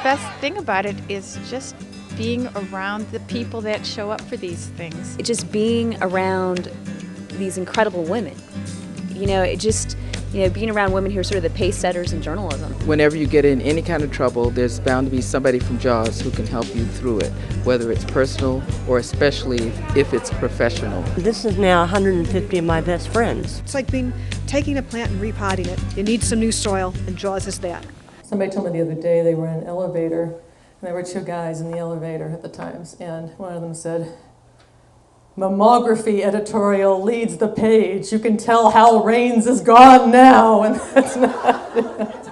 best thing about it is just being around the people that show up for these things. Just being around these incredible women. Being around women who are sort of the pace setters in journalism. Whenever you get in any kind of trouble, there's bound to be somebody from JAWS who can help you through it, whether it's personal or especially if it's professional. This is now 150 of my best friends. It's like taking a plant and repotting it. You need some new soil, and JAWS is that. Somebody told me the other day they were in an elevator, and there were two guys in the elevator at the Times, and one of them said, "Mammography editorial leads the page. You can tell Hal Raines is gone now." And that's not.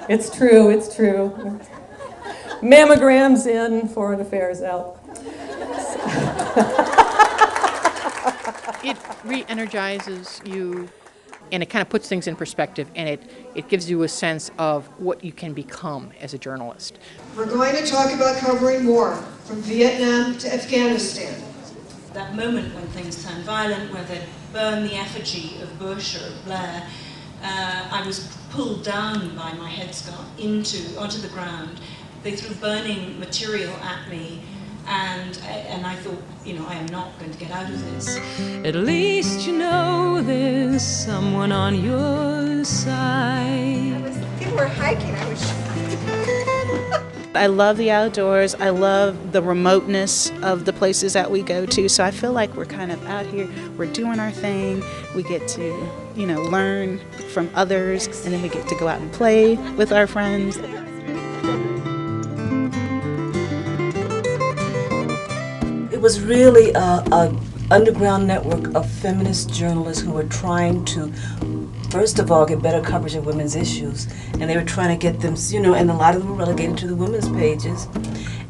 It's true. Mammograms in, foreign affairs out. It re-energizes you, and it kind of puts things in perspective, and it gives you a sense of what you can become as a journalist. We're going to talk about covering war, from Vietnam to Afghanistan. That moment when things turned violent, where they burned the effigy of Bush or Blair, I was pulled down by my headscarf onto the ground. They threw burning material at me, and I thought, I am not going to get out of this. At least you know there's someone on your side. People were hiking. I love the outdoors. I love the remoteness of the places that we go to. So I feel like we're kind of out here. We're doing our thing. We get to, learn from others, and then we get to go out and play with our friends. It was really an underground network of feminist journalists who were trying to, first of all, get better coverage of women's issues. And they were trying to get them, and a lot of them were relegated to the women's pages.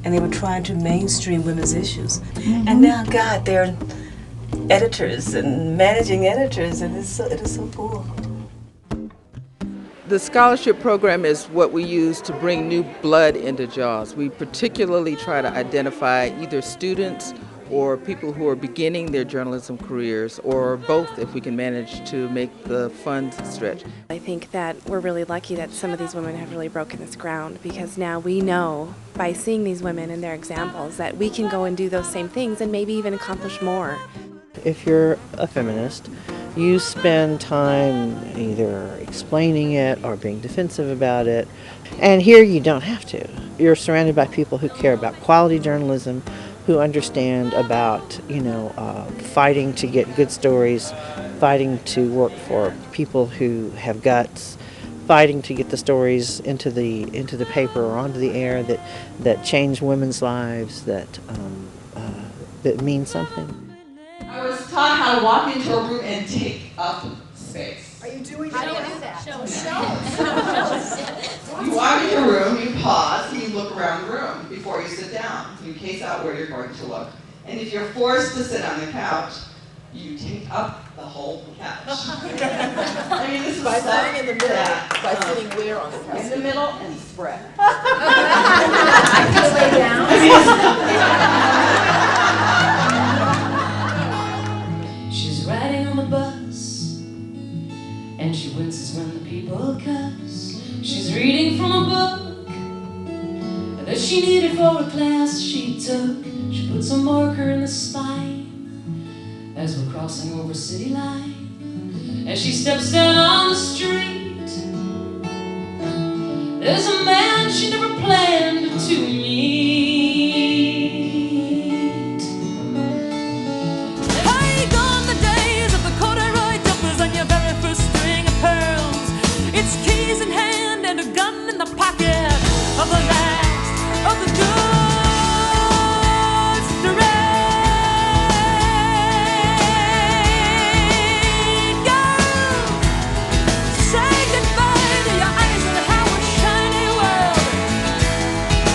And they were trying to mainstream women's issues. Mm-hmm. And now, God, they're editors and managing editors, and it is so cool. The scholarship program is what we use to bring new blood into JAWS. We particularly try to identify either students or people who are beginning their journalism careers, or both if we can manage to make the funds stretch. I think that we're really lucky that some of these women have really broken this ground, because now we know by seeing these women and their examples that we can go and do those same things and maybe even accomplish more. If you're a feminist, you spend time either explaining it or being defensive about it. And here you don't have to. You're surrounded by people who care about quality journalism, who understand about, fighting to get good stories, fighting to work for people who have guts, fighting to get the stories into the paper or onto the air that change women's lives, that mean something. I was taught how to walk into a room and take up space. Are you doing How do you do that? Show You walk into a room, you pause, and you look around the room before you sit down. You case out where you're going to look. And if you're forced to sit on the couch, you take up the whole couch. I mean, this is by stuff sitting in the middle. that, By sitting where on the couch? in the middle and spread. I can lay down. She's riding on the bus, and she winces when the people cuss. She's reading from a book that she needed for a class she took. She puts a marker in the spine as we're crossing over city line. As she steps down on the street, there's a man she never planned to meet. Hey, gone the days of the corduroy jumpers and your very first string of pearls. It's keys in hand and a gun in the pocket of the last of the goods to raid. Girls, say goodbye to your eyes and how a shiny world.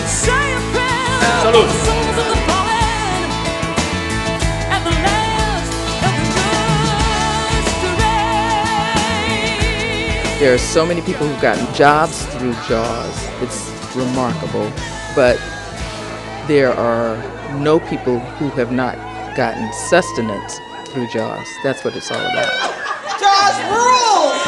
Say a prayer for the souls of the fallen and the last of the goods to raid. There are so many people who've gotten jobs through JAWS. It's remarkable. But there are no people who have not gotten sustenance through JAWS. That's what it's all about. JAWS rules!